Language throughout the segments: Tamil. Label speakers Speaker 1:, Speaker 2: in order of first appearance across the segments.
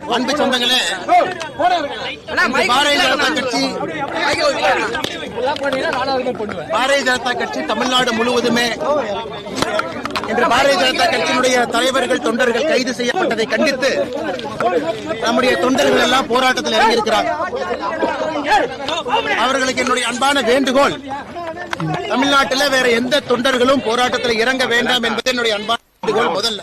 Speaker 1: அன்பு சொந்தங்களே, பாரதிய ஜனதா கட்சி தமிழ்நாடு முழுவதுமே இன்று பாரதிய ஜனதா கட்சியினுடைய தலைவர்கள் தொண்டர்கள் கைது செய்யப்பட்டதை கண்டித்து நம்முடைய தொண்டர்கள் எல்லாம் போராட்டத்தில் இறங்கியிருக்கிறார். அவர்களுக்கு என்னுடைய அன்பான வேண்டுகோள், தமிழ்நாட்டில் வேற எந்த தொண்டர்களும் போராட்டத்தில் இறங்க வேண்டாம் என்பது என்னுடைய அன்பான வேண்டுகோள். முதல்ல.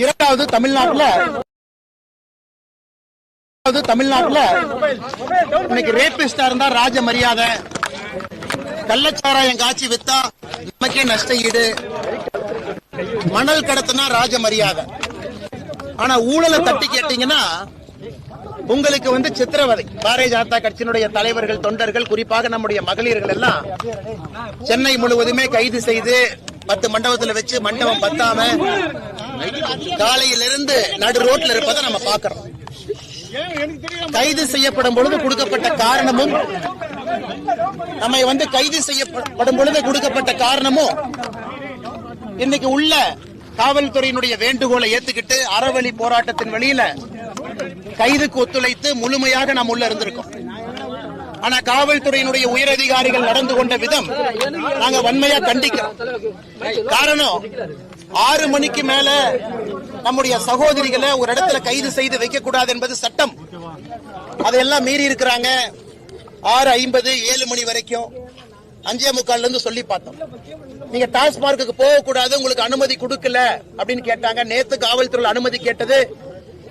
Speaker 1: இரண்டாவது, தமிழ்நாட்டில் இன்னைக்கு ரேபிஸ்டா இருந்தா ராஜ மரியாதை, கள்ளச்சாராயம் காட்சி வித்தா நமக்கே நஷ்ட ஈடு, மணல் கடத்தினா ராஜ மரியாதை. ஆனா ஊழலை தட்டி கேட்டீங்கன்னா உங்களுக்கு சித்திரவதை. பாரதிய ஜனதா கட்சியினுடைய தலைவர்கள் தொண்டர்கள் குறிப்பாக நம்முடைய மகளிர்கள் எல்லாம் சென்னை முழுவதுமே கைது செய்து 10 மண்டபத்தில் வச்சு மண்டபம் பத்தாம காலையிலிருந்து நடு ரோட்ல இருப்பதை நம்ம பாக்கிறோம். கைது செய்யப்படும் பொழுது கொடுக்கப்பட்ட காரணமும் நம்மை கைது செய்யப்படும் பொழுது கொடுக்கப்பட்ட காரணமும் இன்னைக்கு உள்ள காவல்துறையினுடைய வேண்டுகோளை ஏத்துக்கிட்டு அறவழி போராட்டத்தின் வழியில கைதுக்கு ஒத்துழைத்து முழுமையாக நாம் உள்ள இருந்திருக்கோம். ஆனா காவல்துறையினுடைய உயரதிகாரிகள் நடந்து கொண்ட விதம் நாங்க வன்மையா கண்டிக்கிறோம். காரணம், 6 மணிக்கு மேல நம்முடைய சகோதரிகளை ஒரு இடத்துல கைது செய்து வைக்க கூடாது என்பது சட்டம். அதையெல்லாம் மீறி இருக்கிறாங்க. 6:50 7 மணி வரைக்கும் 5:45 இருந்து சொல்லி பார்த்தோம். நீங்க டாஸ்மார்க்கு போக கூடாது, உங்களுக்கு அனுமதி கொடுக்கல அப்படின்னு கேட்டாங்க. நேத்து காவல்துறை அனுமதி கேட்டது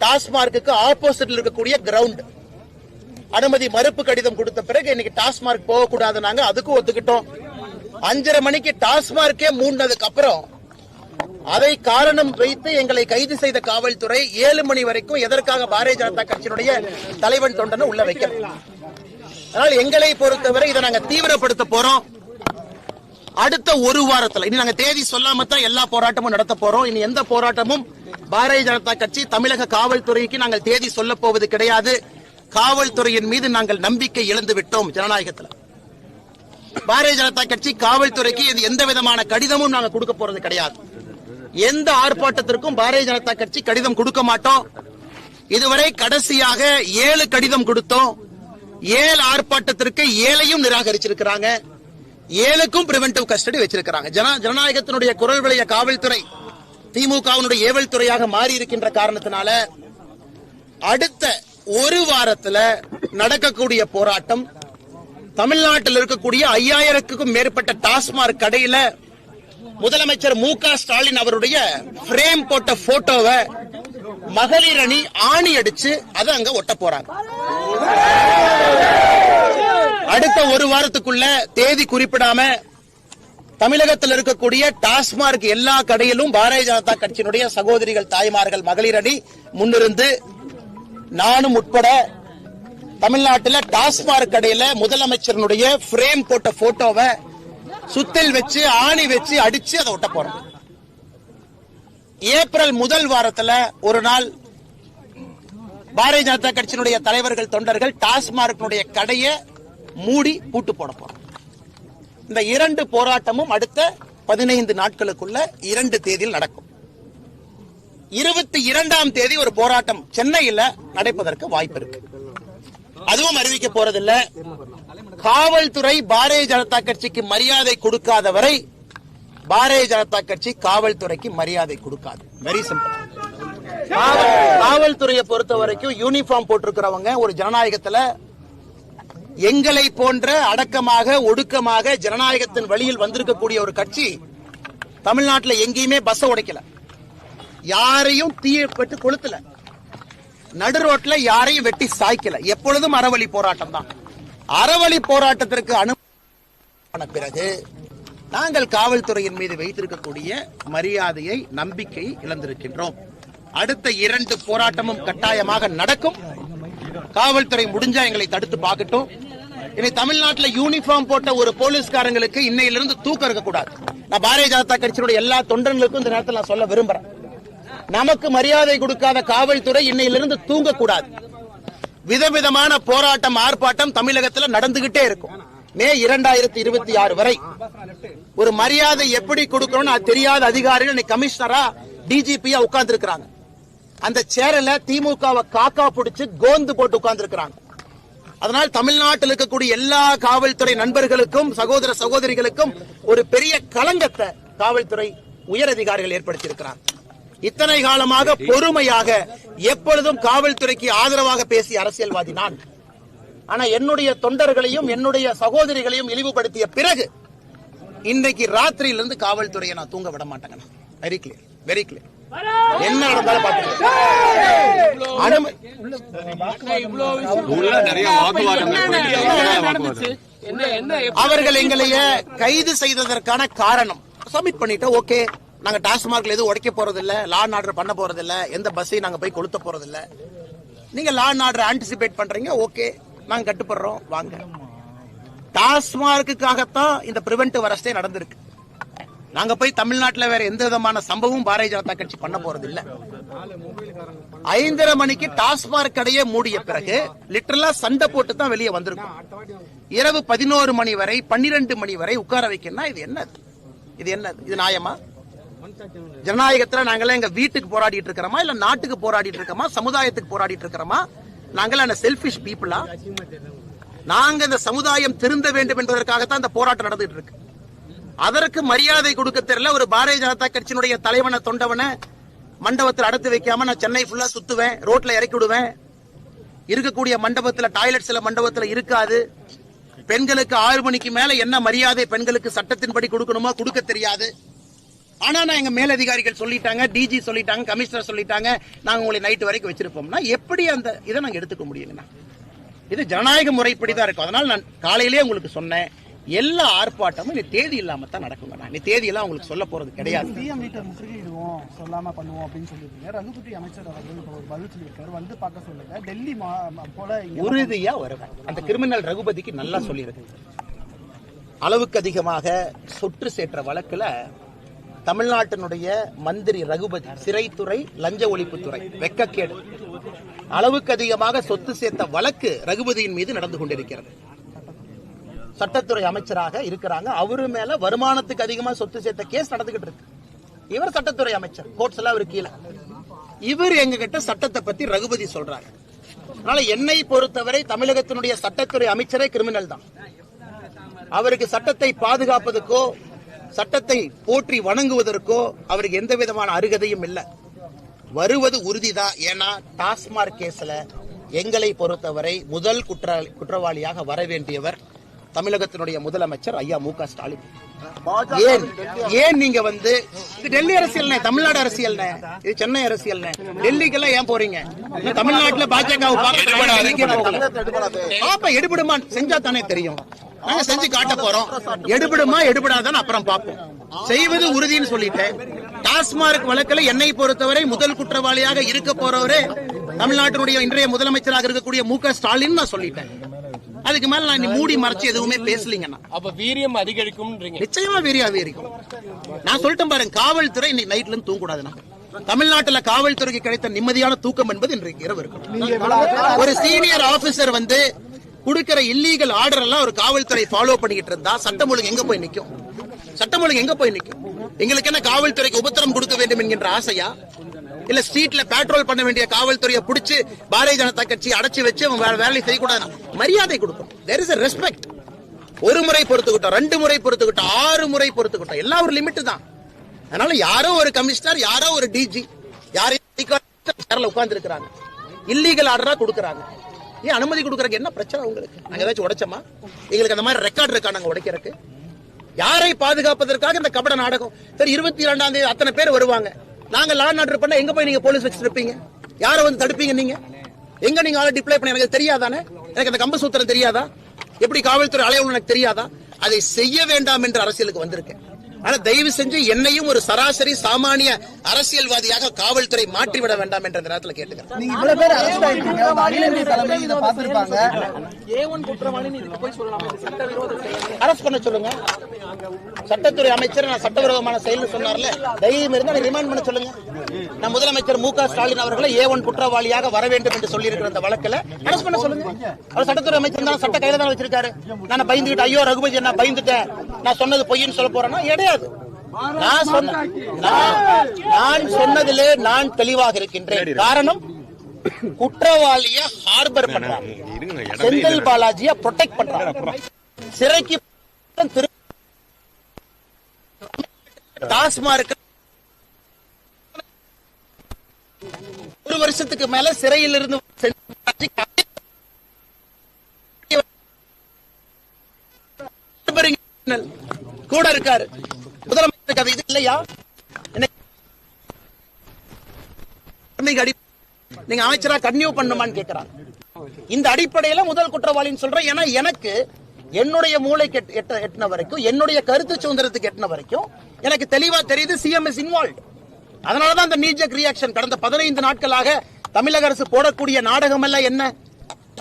Speaker 1: டாஸ்மார்க்கு ஆப்போசிட்ல இருக்கக்கூடிய கிரவுண்ட். அனுமதி மறுப்பு கடிதம் கொடுத்த பிறகு இன்னைக்கு டாஸ்மார்க் போக கூடாது, நாங்க அதுக்கும் ஒத்துக்கிட்டோம். 5:30 மணிக்கு டாஸ்மார்க்கே மூடினதுக்கு அப்புறம் அதை காரணம் வைத்து எங்களை கைது செய்த காவல்துறை 7 மணி வரைக்கும் எதற்காக பாரதிய ஜனதா கட்சியினுடைய தலைவன் தொண்டனை உள்ள வைக்கணும். அதனால் எங்களை பொறுத்தவரை இதை நாங்க தீவிரப்படுத்த போறோம். அடுத்த ஒரு வாரத்தில் இனி நாங்க தேதி சொல்லாம தான் எல்லா போராட்டமும் நடத்த போறோம். இனி எந்த போராட்டமும் பாரதிய ஜனதா கட்சி தமிழக காவல்துறைக்கு நாங்கள் தேதி சொல்ல போவது கிடையாது. காவல்துறையின் மீது நாங்கள் நம்பிக்கை இழந்து விட்டோம். ஜனநாயகத்தில் பாரதிய ஜனதா கட்சி காவல்துறைக்கு எந்த விதமான கடிதமும் நாங்க கொடுக்க போறது கிடையாது. எந்த ஆர்ப்பாட்டத்திற்கும் பாரதிய ஜனதா கட்சி கடிதம் கொடுக்க மாட்டோம். இதுவரை கடைசியாக 7 கடிதம் கொடுத்தோம். 7 ஆர்ப்பாட்டத்திற்கு 7ஐயும் நிராகரிச்சிருக்கிறாங்க. 7க்கும் பிரிவென்டிவ் கஸ்டடி வச்சிருக்கிறாங்க. ஜனநாயகத்தினுடைய குரல் விளைய காவல்துறை திமுகவினுடைய ஏவல் துறையாக மாறி இருக்கின்ற காரணத்தினால அடுத்த ஒரு வாரத்தில் நடக்கக்கூடிய போராட்டம் தமிழ்நாட்டில் இருக்கக்கூடிய 5000க்கும் மேற்பட்ட டாஸ்மாக் கடையில முதலமைச்சர் மு.க. ஸ்டாலின் அவருடைய பிரேம் போட்ட போட்டோவை மகளிர் அணி ஆணி அடிச்சு அதை அங்க ஒட்ட போறாங்க. அடுத்த ஒரு வாரத்துக்குள்ள தேதி குறிப்பிடாம தமிழகத்தில் இருக்கக்கூடிய டாஸ்மாக் எல்லா கடையிலும் பாரதிய ஜனதா கட்சியினுடைய சகோதரிகள், தாய்மார்கள், மகளிர் அணி முன்னிருந்து நானும் உட்பட தமிழ்நாட்டில் டாஸ்மாக் கடையில முதலமைச்சருடைய பிரேம் போட்ட போட்டோவை சுத்தல் வச்சு ஆணி வச்சு அடிச்சு அதை ஒட்ட போறோம். ஏப்ரல் முதல் வாரத்தில் ஒரு நாள் பாரதிய ஜனதா கட்சியினுடைய தலைவர்கள் தொண்டர்கள் டாஸ்மாக் கடையை மூடி பூட்டு போட போறோம். இந்த 2 போராட்டமும் அடுத்த 15 நாட்களுக்குள்ள 2 தேதியில் நடக்கும். 22ஆம் தேதி ஒரு போராட்டம் சென்னையில் நடப்பதற்கு வாய்ப்பு இருக்கு. அதுவும் அறிவிக்க போறதில்லை. காவல்துறை பாரதிய ஜனதா கட்சிக்கு மரியாதை கொடுக்காத வரை பாரதிய ஜனதா கட்சி காவல்துறைக்கு மரியாதை கொடுக்காது. Very simple. காவல்துறையை பொறுத்த வரைக்கும் யூனிஃபார்ம் போட்டிருக்கிறவங்க ஒரு ஜனநாயகத்துல எங்களை போன்ற அடக்கமாக ஒடுக்கமாக ஜனநாயகத்தின் வழியில் வந்திருக்கக்கூடிய ஒரு கட்சி தமிழ்நாட்டில் எங்கேயுமே பஸ் உடைக்கல, யாரையும் தீயப்பட்டு கொளுத்தல, நடு ரோட்ல யாரையும் வெட்டி சாய்க்கல. எப்பொழுதும் அறவழி போராட்டம் தான். அறவழி போராட்டத்திற்கு அனுமதி பிறகு நாங்கள் காவல்துறையின் மீது வைத்திருக்கக்கூடிய மரியாதையை, நம்பிக்கையை இழந்திருக்கின்றோம். அடுத்த 2 போராட்டமும் கட்டாயமாக நடக்கும். காவல்துறை முடிஞ்சா எங்களை தடுத்து பார்க்கட்டும். இனி தமிழ்நாட்டில் யூனிஃபார்ம் போட்ட ஒரு போலீஸ்காரங்களுக்கு இன்னையிலிருந்து தூக்கம் இருக்கக்கூடாது. நான் பாரதிய ஜனதா கட்சியினுடைய எல்லா தொண்டர்களுக்கும் இந்த நேரத்தில் நான் சொல்ல விரும்புறேன். நமக்கு மரியாதை கொடுக்காத காவல்துறை இன்னையிலிருந்து தூங்கக்கூடாது. விதவிதமான போராட்டம், ஆர்ப்பாட்டம் தமிழகத்தில் நடந்துகிட்டே இருக்கும். மே 2026 வரை ஒரு மரியாதை எப்படி கொடுக்கணும்னு அது தெரியாத அதிகாரிகள் இன்னைக்கு கமிஷனரா டிஜிபியா உட்கார்ந்து இருக்காங்க. அந்த சேரல திமுகவை காக்கா பிடிச்சு கோந்து போட்டு உட்கார்ந்து இருக்காங்க. அதனால் தமிழ்நாட்டில் இருக்கக்கூடிய எல்லா காவல்துறை நண்பர்களுக்கும் சகோதர சகோதரிகளுக்கும் ஒரு பெரிய களங்கத்தை காவல்துறை உயர் அதிகாரிகள் ஏற்படுத்தி இருக்கிறார். இத்தனை காலமாக பொறுமையாக எப்பொழுதும் காவல்துறைக்கு ஆதரவாக பேசிய அரசியல்வாதி நான். ஆனா என்னுடைய தொண்டர்களையும் என்னுடைய சகோதரிகளையும் இழிவுபடுத்திய பிறகு இன்றைக்கு ராத்திரியிலிருந்து காவல்துறையை நான் தூங்க விட மாட்டேங்க. Very clear, very clear. என்ன நடந்தாலும் அவர்கள் எங்களைய கைது செய்ததற்கான காரணம் சப்மிட் பண்ணிட்டு ஓகே, நாங்க டாஸ்மார்க்ல எதுவும் உடைக்க போறதில்ல, லா அண்ட் ஆர்டர் பண்ண போறதில்ல, எந்த பஸ்ஸையும் நாங்க போய் கொளுத்த போறதில்ல, நீங்க லா அண்ட் ஆர்டர் ஆன்டிசிபேட் பண்றீங்க, ஓகே நாங்க கட்டுப்படுறோம் வாங்க. டாஸ்மார்க்குக்காகத்தான் இந்த பிரிவென்டிவ் அரெஸ்டே நடந்திருக்கு. நாங்க போய் தமிழ்நாட்டில் வேற எந்த விதமான சம்பவம் பாரதிய ஜனதா கட்சி பண்ண போறது இல்ல. 5:30 மணிக்கு டாஸ்மார்க் கடையே மூடிய பிறகு லிட்டரலா சண்டை போட்டு தான் வெளியே வந்திருக்கும். இரவு 11 மணி வரை 12 மணி வரை உட்கார வைக்கணும். இது என்னது? இது என்னது? இது நியாயமா? ஜனநாயகத்துல நாங்களே எங்க வீட்டுக்கு போராடிட்டு இருக்கிறோமா, இல்ல நாட்டுக்கு போராடிட்டு இருக்கோமா, சமுதாயத்துக்கு போராடிட்டு இருக்கிறோமா? நாங்கள செல்ஃபிஷ் பீப்புளா? நாங்க இந்த சமுதாயம் திருந்த வேண்டும் என்பதற்காகத்தான் இந்த போராட்டம் நடந்துட்டு இருக்கு. அதற்கு மரியாதை கொடுக்க தெரியல ஒரு பாரதிய ஜனதா கட்சியினுடைய தலைவனை தொண்டவனை மண்டபத்தில் அடைத்து வைக்காம நான் சென்னை ஃபுல்லா சுத்துவேன், ரோட்ல இறக்கி விடுவேன். இருக்கக்கூடிய மண்டபத்துல டாய்லெட் சில மண்டபத்துல இருக்காது. பெண்களுக்கு 6 மணிக்கு மேல என்ன மரியாதை பெண்களுக்கு சட்டத்தின்படி கொடுக்கணுமோ கொடுக்க தெரியாது. ஆனா நான் எங்க மேலதிகாரிகள் சொல்லிட்டாங்க, டிஜி சொல்லிட்டாங்க, கமிஷனர் சொல்லிட்டாங்க, நாங்க உங்களை நைட்டு வரைக்கும் வச்சிருப்போம்னா எப்படி அந்த இதை நாங்க எடுத்துக்க முடியுங்கண்ணா? இது ஜனநாயக முறைப்படிதான் இருக்கும். அதனால நான் காலையிலேயே உங்களுக்கு சொன்னேன், எல்லா ஆர்ப்பாட்டமும் நீ தேதி இல்லாம தான் நடக்குங்க. நீ தேதி எல்லாம் உங்களுக்கு சொல்ல போறது கிடையாது.
Speaker 2: முற்றுகையிடுவோம் சொல்லாம பண்ணுவோம் அப்படின்னு சொல்லிருக்கீங்க. ரகுபதி அமைச்சர் அவர்கள் ஒரு பதில் சொல்லியிருக்காரு, வந்து பார்க்க சொல்லுங்க, டெல்லி போல
Speaker 1: உறுதியா வருவேன். அந்த கிரிமினல் ரகுபதிக்கு நல்லா சொல்லியிருக்கு. அளவுக்கு அதிகமாக சொற்று சேற்ற வழக்குல தமிழ்நாட்டினுடைய மந்திரி ரகுபதி, சிறைத்துறை, லஞ்ச ஒழிப்புத்துறை, வெக்கக்கேடு, அளவுக்கு அதிகமாக சொத்து சேர்த்த வழக்கு ரகுபதியின் மீது நடந்து கொண்டிருக்கிறது. சட்டத்துறை அமைச்சராக இருக்கிறாங்க. அவரு மேல வருமானத்துக்கு அதிகமா சொத்து சேர்த்த கேஸ் நடந்துகிட்டு இருக்கு. இவர் சட்டத்துறை அமைச்சர், கோர்ட்ஸ் எல்லாம் இவர் கீழே. இவர் எங்க கிட்ட சட்டத்தை பத்தி ரகுபதி சொல்றாங்க. அதனால என்னை பொறுத்தவரை தமிழகத்தினுடைய சட்டத்துறை அமைச்சரே கிரிமினல் தான். அவருக்கு சட்டத்தை பாதுகாப்பதற்கோ சட்டத்தை போற்றி வணங்குவதற்கோ அவருக்கு எந்த விதமான அருகதையும் இல்லை. வருவது உறுதிதான். ஏன்னா டாஸ்மார்க் கேஸ்ல எங்களை பொறுத்தவரை முதல் குற்றவாளியாக வர வேண்டியவர் தமிழகத்தினுடைய முதலமைச்சர் ஐயா மு.க. ஸ்டாலின். ஏன் நீங்க வந்து இது டெல்லி அரசியல், தமிழ்நாடு அரசியல், இது சென்னை அரசியல், டெல்லிக்கெல்லாம் ஏன் போறீங்க? தமிழ்நாட்டுல பாஜக எடுபடுமா செஞ்சா தானே தெரியும். நாங்க செஞ்சு காட்ட போறோம். எடுபடுமா எடுபடாதான் அப்புறம் பார்ப்போம். செய்வது உறுதின்னு சொல்லிட்டேன். டாஸ்மார்க் வழக்கில் என்னை பொறுத்தவரை முதல் குற்றவாளியாக இருக்க போறவரே தமிழ்நாட்டினுடைய இன்றைய முதலமைச்சராக இருக்கக்கூடிய மு.க. ஸ்டாலின் நான் சொல்லிட்டேன். அதுக்கு மேல நான் மூடி மறைச்சு எதுவுமே பேசலீங்கன்னா
Speaker 3: அப்ப வீரியம் அதிகரிக்கும்.
Speaker 1: நிச்சயமா வீரியம் அதிகரிக்கும். நான் சொல்லிட்டேன் பாருங்க, காவல்துறை இன்னைக்கு நைட்ல இருந்து தூங்கக்கூடாதுன்னா. தமிழ்நாட்டுல காவல்துறைக்கு கிடைத்த நிம்மதியான தூக்கம் என்பது இன்றைக்கு இரவு இருக்கும். ஒரு சீனியர் ஆபீசர் வந்து கொடுக்கிற இல்லீகல் ஆர்டர் எல்லாம் ஒரு காவல்துறை ஃபாலோ பண்ணிக்கிட்டு இருந்தா சட்டம் ஒழுங்கு எங்க போய் நிக்கும்? சட்டம் ஒழுங்கு எங்க போய் நிக்கும்? எங்களுக்கு என்ன காவல்துறைக்கு உபத்திரம் கொடுக்க வேண்டும் என்கின்ற ஆசையா? இல்ல ஸ்ட்ரீட்ல பெட்ரோல் பண்ண வேண்டிய காவல்துறையை பிடிச்சு பாரதிய ஜனதா கட்சி அடைச்சு வச்சு வேலை செய்யக்கூடாது. மரியாதை கொடுக்கும். There is a respect. ஒரு முறை பொறுத்துக்கிட்டோம், 2 முறை பொறுத்துக்கிட்டோம், 6 முறை பொறுத்துக்கிட்டோம். எல்லாம் ஒரு லிமிட் தான். அதனால யாரோ ஒரு கமிஷனர், யாரோ ஒரு டிஜி யாரையும் உட்கார்ந்து இருக்கிறாங்க, இல்லீகல் ஆர்டரா கொடுக்கறாங்க. ஏன் அனுமதி கொடுக்கறதுக்கு என்ன பிரச்சனை உங்களுக்கு? நாங்க ஏதாச்சும் உடைச்சோமா? எங்களுக்கு அந்த மாதிரி ரெக்கார்ட் இருக்கா நாங்க உடைக்கிறதுக்கு? யாரை பாதுகாப்பதற்காக இந்த கபட நாடகம்? சரி, 22ஆம் தேதி அத்தனை பேர் வருவாங்க. நாங்க லா அண்ட் ஆர்டர் பண்ண எங்க போய் நீங்க போலீஸ் வச்சிருப்பீங்க? யாரை வந்து தடுப்பீங்க? நீங்க எங்க நீங்க ஆளை டிப்ளை பண்ண எனக்கு தெரியாதானே? எனக்கு அந்த கம்ப சூத்திரம் தெரியாதா? எப்படி காவல்துறை அலையவும் எனக்கு தெரியாதா? அதை செய்ய வேண்டாம் என்று அரசியலுக்கு வந்திருக்கேன். ஆனா தயவு செஞ்சு என்னையும் ஒரு சராசரி சாமானிய அரசியல்வாதியாக காவல்துறை மாற்றிவிட வேண்டாம் என்ற நேரத்தில் கேட்டுக்கிறேன்.
Speaker 2: நீங்க இவ்வளவு பேர் அரெஸ்ட் ஆயிட்டீங்க, அகிலேந்திய தலைமை இதை பார்த்திருப்பாங்க.
Speaker 1: அரெஸ்ட் பண்ண சொல்லுங்க. சட்டத்துறை அமைச்சர் நான் சட்டவிரோதமான செயல் சொன்னார்ல, தைரியம் இருந்தா ரிமாண்ட் பண்ண சொல்லுங்க. நான் முதலமைச்சர் மு.க. ஸ்டாலின் அவர்களை A1 குற்றவாளியாக வர வேண்டும் என்று சொல்லி இருக்கிற அந்த வழக்கில் அரெஸ்ட் பண்ண சொல்லுங்க. அவர் சட்டத்துறை அமைச்சர் தான், சட்ட கையில தான் வச்சிருக்காரு. நான் பயந்துகிட்டு ஐயோ ரகுபதி நான் பயந்துட்டேன், நான் சொன்னது பொய்ன்னு சொல்ல போறேன்னா கிடையாது. நான் சொன்னதிலே நான் தெளிவாக இருக்கின்றேன். காரணம், குற்றவாளிய ஹார்பர் பண்றாங்க, செந்தில் பாலாஜிய ப்ரொடெக்ட் பண்றாங்க, சிறைக்கு டாஸ்மார்க் 1 வருஷத்துக்கு மேல சிறையில் இருந்து கூட இருக்காரு. முதலமைச்சருக்கு அது இது இல்லையா? நீங்க அமைச்சரா கன்டினியூ பண்ணுமான்னு கேட்கிறாங்க. இந்த அடிப்படையில முதல் குற்றவாளின்னு சொல்றேன். ஏன்னா எனக்கு என்னுடைய மூளைக்கு எட்டின வரைக்கும், என்னுடைய கருத்து சுதந்திரத்துக்கு எட்டின வரைக்கும் எனக்கு தெளிவா தெரியுது சிஎம் இஸ் இன்வால்வ். அதனாலதான் அந்த நீஜக் ரியாக்ஷன். கடந்த 15 நாட்களாக தமிழக அரசு போடக்கூடிய நாடகம் எல்லாம் என்ன?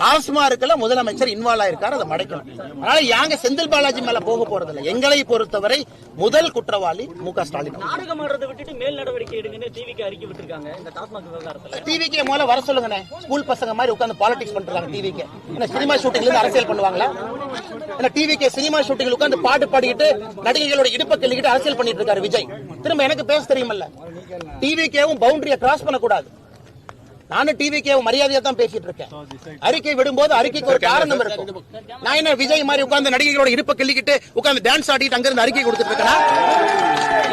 Speaker 1: டாஸ்மார்க்ல முதலமைச்சர் இன்வால்வ் ஆயிருக்காரு, அதை மடைக்கணும். அதனால யாங்க செந்தில் பாலாஜி மேல போக போறதில்லை. எங்களை பொறுத்தவரை முதல் குற்றவாளி மு.க. ஸ்டாலின்.
Speaker 3: நாடகம் ஆடுறதை விட்டுட்டு மேல் நடவடிக்கை எடுங்கன்னு டிவிக்கு அறிக்கை விட்டுருக்காங்க. இந்த டாஸ்மாக் விவகாரத்துல
Speaker 1: டிவிக்கு முதல்ல வர சொல்லுங்கண்ணே. ஸ்கூல் பசங்க மாதிரி உட்கார்ந்து பாலிடிக்ஸ் பண்றாங்க. டிவிக்கு என்ன சினிமா ஷூட்டிங்ல இருந்து அரசியல் பண்ணுவாங்களா? என்ன டிவிக்கு சினிமா ஷூட்டிங்ல உட்கார்ந்து பாட்டு பாடிக்கிட்டு நடிகைகளோட இடுப்பை கிள்ளிக்கிட்டு அரசியல் பண்ணிட்டு இருக்காரு விஜய். திரும்ப எனக்கு பேச தெரியுமல்ல. டிவிக்கேவும் பவுண்டரியை கிராஸ் பண்ணக்கூடாது. நானும் டிவிக்கு மரியாதையா தான் பேசிட்டு இருக்கேன். அறிக்கை விடும்போது அறிக்கைக்கு ஒரு காரணம் இருக்கும். நான் என்ன விஜய் மாதிரி உட்கார்ந்து நடிகைகளோட இடுப்பை கிள்ளிக்கிட்டு உட்கார்ந்து டான்ஸ் ஆடிட்டு அங்கிருந்து அறிக்கை கொடுத்துட்டு இருக்கேன்.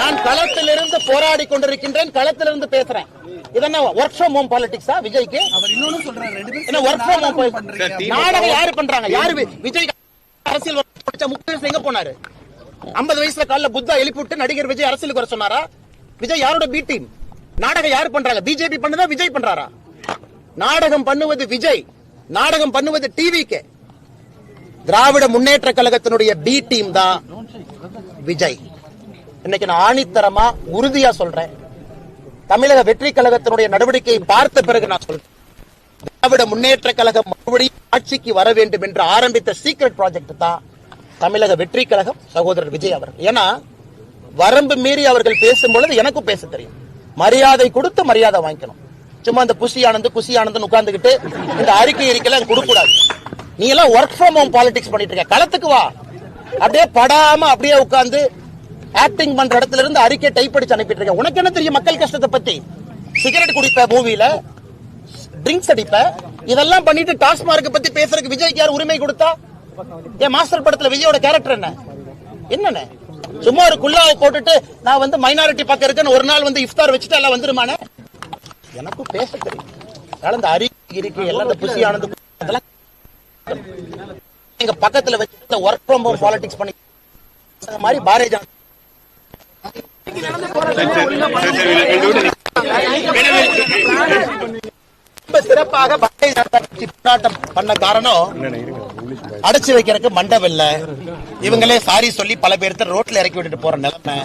Speaker 1: நான் களத்திலிருந்து போராடி கொண்டிருக்கின்றேன், களத்திலிருந்து பேசுறேன். இதென்ன ஒர்க் ஃப்ரம் ஹோம் பாலிடிக்ஸா விஜய்க்கு?
Speaker 2: அவர் இன்னொன்னு சொல்றாரு,
Speaker 1: என்ன ஒர்க் ஃப்ரம் ஹோம் நாடகம் யாரு பண்றாங்க? யாரு விஜய் அரசியல் 30 வயசுல எங்க போனாரு? 50 வயசுல காலைல புத்தா எழுப்பிவிட்டு நடிகர் விஜய் அரசியலுக்கு வர சொன்னாரா? விஜய் யாரோட பி டீம்? நாடகம் யாரு பண்றாங்க? பிஜேபி பண்ணுதா, விஜய் பண்றாரா? நாடகம் பண்ணுவது விஜய், நாடகம் பண்ணுவது டிவிக்கு. திராவிட முன்னேற்ற கழகத்தினுடைய பி டீம் தான் விஜய். இன்னைக்கு நான் ஆணித்தரமா உறுதியா சொல்றேன், தமிழக வெற்றி கழகத்தினுடைய நடவடிக்கையை பார்த்த பிறகு நான் சொல்றேன், திராவிட முன்னேற்ற கழகம் மறுபடியும் ஆட்சிக்கு வர வேண்டும் என்று ஆரம்பித்த சீக்ரெட் ப்ராஜெக்ட் தான் தமிழக வெற்றி கழகம், சகோதரர் விஜய் அவர்கள். ஏன்னா வரம்பு மீறி அவர்கள் பேசும்பொழுது எனக்கும் பேச தெரியும். மரியாதை கொடுத்து மரியாதை வாங்கிக்கணும். சும்மா இந்த குசி ஆனந்த் உட்கார்ந்துகிட்டு இந்த அறிக்கை கொடுக்க கூடாது. நீ எல்லாம் ஒர்க் ஃப்ரம் ஹோம் பாலிடிக்ஸ் பண்ணிட்டு இருக்க. களத்துக்கு வா. அப்படியே படாம அப்படியே உட்கார்ந்து ஆக்டிங் பண்ற இடத்துல இருந்து அறிக்கை டைப் அடிச்சு அனுப்பிட்டு இருக்க. உனக்கு என்ன தெரியும் மக்கள் கஷ்டத்தை பத்தி? சிகரெட் குடிப்ப, மூவில ட்ரிங்க்ஸ் அடிப்ப, இதெல்லாம் பண்ணிட்டு டாஸ்மார்க் பத்தி பேசுறதுக்கு விஜய்க்கு யார் உரிமை கொடுத்தா? ஏன் மாஸ்டர் படத்துல விஜயோட கேரக்டர் என்ன? என்னன்னு சும்மா ஒரு குல்லாவை போட்டுட்டு நான் வந்து மைனாரிட்டி பக்கம் இருக்கேன்னு ஒரு நாள் வந்து இஃப்தார் வச்சுட்டு எல்லாம் வந்துருமானே? எனக்கும் பேச தெரியும். அந்த அறிக்கை எல்லாம் புசி ஆனது எங்க பக்கத்துல வச்சு ஒர்க் ஃப்ரம் ஹோம் பாலிடிக்ஸ் பண்ணி மாதிரி பாரதிய ஜனதா சிறப்பாக போராட்டம் பண்ண காரணம் அடைச்சு வைக்கிறதுக்கு மண்டபம். இவங்களே சாரி சொல்லி பல பேர்த்த ரோட்ல இறக்கி விட்டுட்டு போற நிலைமை.